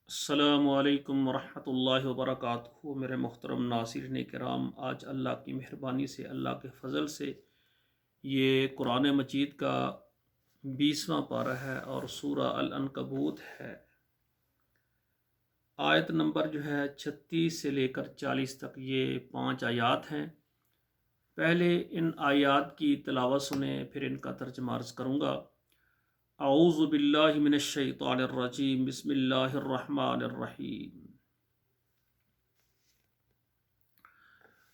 السلام علیکم ورحمۃ اللہ وبرکاتہ۔ میرے محترم ناظرین کرام، آج اللہ کی مہربانی سے، اللہ کے فضل سے یہ قرآن مجید کا 20واں پارہ ہے اور سورہ العنکبوت ہے۔ آیت نمبر 36 سے لے کر 40 تک یہ 5 آیات ہیں۔ پہلے ان آیات کی تلاوت سنیں، پھر ان کا ترجمہ عرض کروں گا۔ اعوذ باللہ من الشیطان الرجیم، بسم اللہ الرحمن الرحیم۔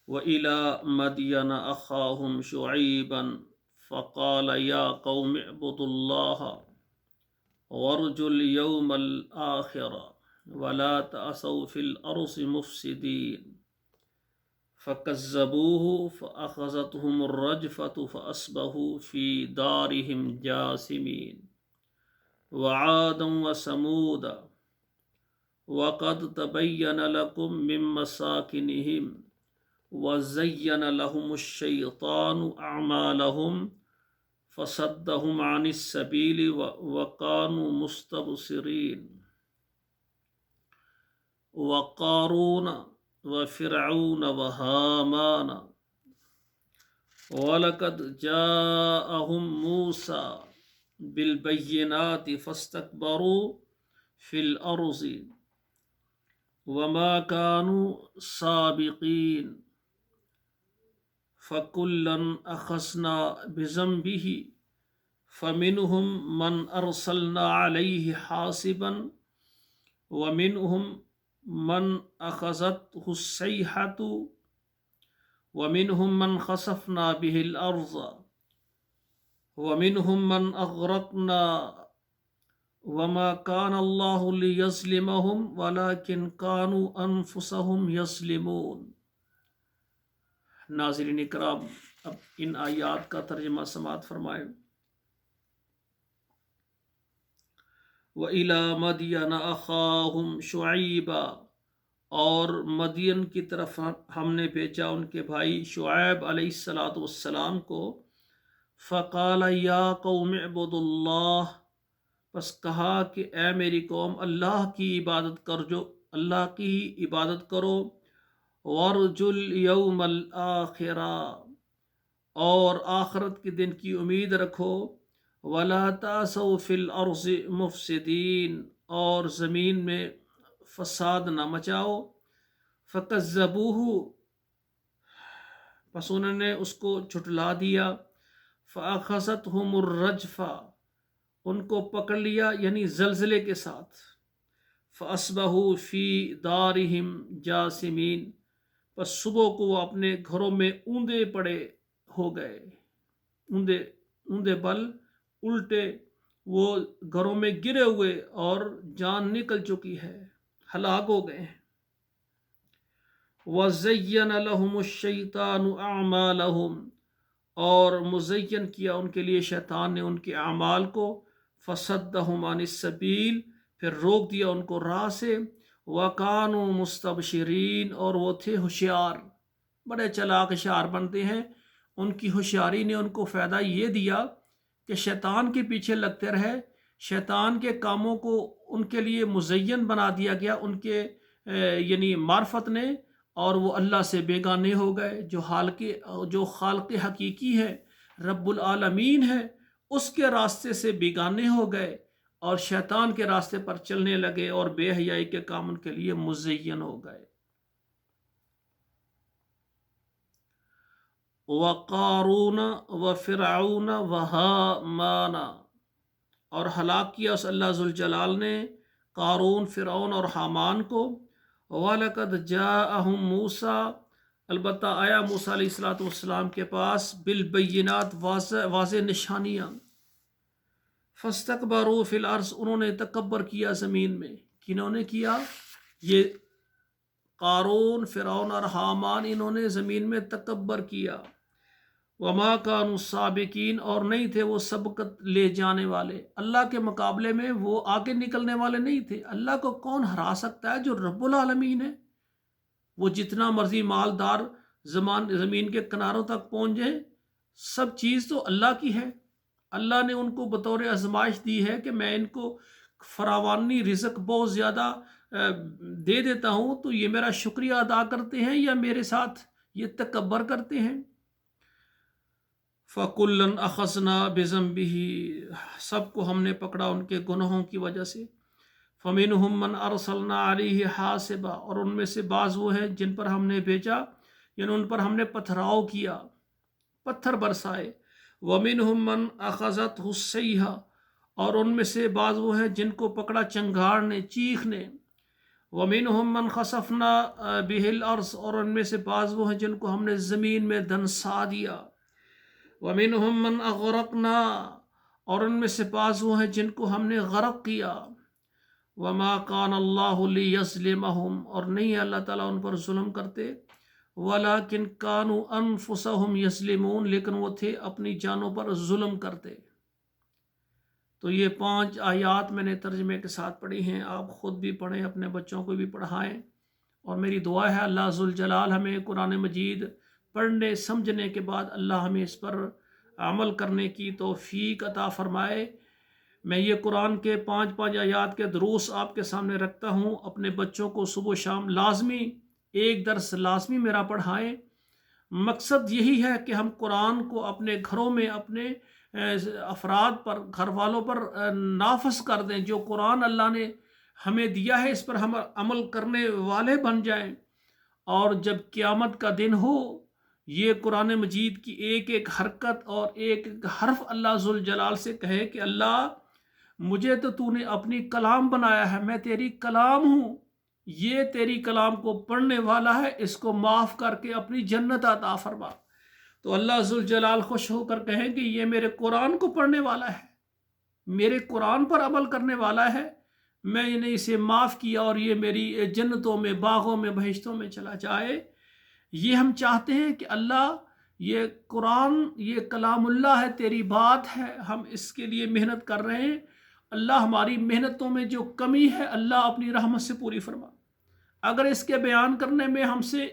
وَإِلَى مَدْيَنَ أَخَاهُمْ شُعَيْبًا فَقَالَ يَا قَوْمِ اعْبُدُوا اللَّهَ وَارْجُوا الْيَوْمَ الْآخِرَ وَلَا تَعْثَوْا فِي الْأَرْضِ مُفْسِدِينَ فَكَذَّبُوهُ فَأَخَذَتْهُمُ الرَّجْفَةُ فَأَصْبَحُوا فِي دَارِهِمْ جَاثِمِينَ وَعَادًا وَثَمُودَ وَقَدْ تَبَيَّنَ لَكُم مِّن مَّسَاكِنِهِمْ وَزَيَّنَ لَهُمُ الشَّيْطَانُ أَعْمَالَهُمْ فَصَدَّهُمْ عَنِ السَّبِيلِ وَكَانُوا مُسْتَبْصِرِينَ وَقَارُونَ وَفِرْعَوْنَ وَهَامَانَ وَلَقَدْ جَاءَهُم مُوسَى بِالْبَيِّنَاتِ فَاسْتَكْبَرُوا فِي الْأَرْضِ وَمَا كَانُوا سَابِقِينَ فَكُلًّا أَخَذْنَا بِذَنبِهِ فَمِنْهُمْ مَنْ أَرْسَلْنَا عَلَيْهِ حَاصِبًا وَمِنْهُمْ مَنْ أَخَذَتْهُ الصَّيْحَةُ وَمِنْهُمْ مَنْ خَسَفْنَا بِهِ الْأَرْضَ وَمِنْهُمْ مَنْ أَغْرَقْنَا وَمَا كَانَ اللَّهُ لِيَظْلِمَهُمْ وَلَكِنْ كَانُوا أَنفُسَهُمْ يَظْلِمُونَ۔ ناظرین کرام، اب ان آیات کا ترجمہ سماعت فرمائیں۔ وَإِلَى مَدْيَنَ أَخَاهُمْ شُعَيْبًا، اور مدین کی طرف ہم نے بھیجا ان کے بھائی شعیب علیہ السلام کو۔ فَقَالَ يَا قَوْمِ اعْبُدُوا اللَّهَ، پس کہا کہ اے میری قوم، اللہ کی عبادت کرو۔ وَارْجُوا الْيَوْمَ الْآخِرَ، اور آخرت کے دن کی امید رکھو۔ وَلَا تَعْثَوْا فِي الْأَرْضِ مُفْسِدِينَ، اور زمین میں فساد نہ مچاؤ۔ فَكَذَّبُوهُ، پس انہوں نے اس کو جھٹلا دیا۔ فَأَخَذَتْهُمُ الرَّجْفَةُ، ان کو پکڑ لیا یعنی زلزلے کے ساتھ۔ فَأَصْبَحُوا فِي دَارِهِمْ جَاثِمِينَ، پس صبح کو وہ اپنے گھروں میں اوندے پڑے ہو گئے، اوندے بل الٹے، وہ گھروں میں گرے ہوئے اور جان نکل چکی ہے، ہلاک ہو گئے ہیں۔ وَزَيَّنَ لَهُمُ الشَّيْطَانُ أَعْمَالَهُمْ، اور مزین کیا ان کے لیے شیطان نے ان کے اعمال کو۔ فَصَدَّهُمْ عَنِ السَّبِيلِ، پھر روک دیا ان کو راہ سے۔ وَكَانُوا مُسْتَبْشِرِينَ، اور وہ تھے ہوشیار، بڑے چلاک ہوشیار بنتے ہیں۔ ان کی ہوشیاری نے ان کو فائدہ یہ دیا کہ شیطان کے پیچھے لگتے رہے، شیطان کے کاموں کو ان کے لیے مزین بنا دیا گیا ان کے یعنی معرفت نے، اور وہ اللہ سے بیگانے ہو گئے۔ جو خالق حقیقی ہے، رب العالمین ہے، اس کے راستے سے بیگانے ہو گئے اور شیطان کے راستے پر چلنے لگے، اور بے حیائی کے کام ان کے لیے مزین ہو گئے۔ وَقَارُونَ وَفِرْعَوْنَ وَهَامَانَ، اور ہلاک کیا اس اللہ ذوالجلال نے قارون، فرعون اور حامان کو۔ وَلَقَدْ جَاءَهُم مُوسَىٰ، البتہ آیا موسیٰ علیہ السلام کے پاس، بالبینات، واضح نشانیاں۔ فَاسْتَكْبَرُوا فِي الْأَرْضِ، انہوں نے تکبر کیا زمین میں۔ کنہوں نے کیا؟ یہ قارون، فرعون اور حامان، انہوں نے زمین میں تکبر کیا۔ وَمَا كَانُوا سَابِقِينَ، اور نہیں تھے وہ سبقت لے جانے والے، اللہ کے مقابلے میں وہ آگے نکلنے والے نہیں تھے۔ اللہ کو کون ہرا سکتا ہے جو رب العالمین ہے؟ وہ جتنا مرضی مالدار زمین کے کناروں تک پہنچ جائے، سب چیز تو اللہ کی ہے۔ اللہ نے ان کو بطور آزمائش دی ہے کہ میں ان کو فراوانی رزق بہت زیادہ دے دیتا ہوں تو یہ میرا شکریہ ادا کرتے ہیں یا میرے ساتھ یہ تکبر کرتے ہیں؟ فَكُلًّا أَخَذْنَا بِذَنبِهِ، سب کو ہم نے پکڑا ان کے گناہوں کی وجہ سے۔ فَمِنْهُمْ مَنْ أَرْسَلْنَا عَلَيْهِ حَاصِبًا، اور ان میں سے بعض وہ ہیں جن پر ہم نے بھیجا، یعنی ان پر ہم نے پتھراؤ کیا، پتھر برسائے۔ وَمِنْهُمْ مَنْ أَخَذَتْهُ الصَّيْحَةُ، اور ان میں سے بعض وہ ہیں جن کو پکڑا چنگھاڑ نے، چیخ نے۔ وَمِنْهُمْ مَنْ خَسَفْنَا بِهِ الْأَرْضَ، اور ان میں سے بعض وہ ہیں جن کو ہم نے زمین میں دھنسا دیا۔ وَمِنْهُمْ مَنْ أَغْرَقْنَا، اور ان میں سے بعض وہ ہیں جن کو ہم نے غرق کیا۔ وَمَا كَانَ اللَّهُ لِيَظْلِمَهُمْ، اور نہیں اللہ تعالیٰ ان پر ظلم کرتے، وَلَكِنْ كَانُوا أَنفُسَهُمْ يَظْلِمُونَ، لیکن وہ تھے اپنی جانوں پر ظلم کرتے۔ تو یہ 5 آیات میں نے ترجمے کے ساتھ پڑھی ہیں، آپ خود بھی پڑھیں، اپنے بچوں کو بھی پڑھائیں، اور میری دعا ہے اللہ ذوالجلال ہمیں قرآن مجید پڑھنے سمجھنے کے بعد اللہ ہمیں اس پر عمل کرنے کی توفیق عطا فرمائے۔ میں یہ قرآن کے 5 آیات کے دروس آپ کے سامنے رکھتا ہوں، اپنے بچوں کو صبح و شام لازمی ایک درس لازمی میرا پڑھائیں۔ مقصد یہی ہے کہ ہم قرآن کو اپنے گھروں میں اپنے افراد پر، گھر والوں پر نافذ کر دیں، جو قرآن اللہ نے ہمیں دیا ہے اس پر ہم عمل کرنے والے بن جائیں، اور جب قیامت کا دن ہو یہ قرآن مجید کی ایک ایک حرکت اور ایک ایک حرف اللہ ذوالجلال سے کہے کہ اللہ مجھے تو نے اپنی کلام بنایا ہے، میں تیری کلام ہوں، یہ تیری کلام کو پڑھنے والا ہے، اس کو معاف کر کے اپنی جنت عطا فرما۔ تو اللہ ذوالجلال خوش ہو کر کہیں کہ یہ میرے قرآن کو پڑھنے والا ہے، میرے قرآن پر عمل کرنے والا ہے، میں نے اسے معاف کیا اور یہ میری جنتوں میں، باغوں میں، بہشتوں میں چلا جائے۔ یہ ہم چاہتے ہیں کہ اللہ یہ قرآن، یہ کلام اللہ ہے، تیری بات ہے، ہم اس کے لیے محنت کر رہے ہیں، اللہ ہماری محنتوں میں جو کمی ہے اللہ اپنی رحمت سے پوری فرما۔ اگر اس کے بیان کرنے میں ہم سے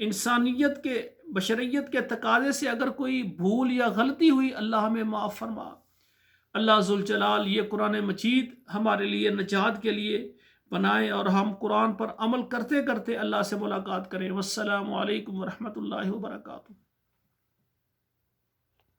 انسانیت کے، بشریت کے تقاضے سے اگر کوئی بھول یا غلطی ہوئی اللہ ہمیں معاف فرما۔ اللہ ذوالجلال یہ قرآن مجید ہمارے لیے نجات کے لیے بنائیں، اور ہم قرآن پر عمل کرتے کرتے اللہ سے ملاقات کریں۔ والسلام علیکم ورحمۃ اللہ وبرکاتہ۔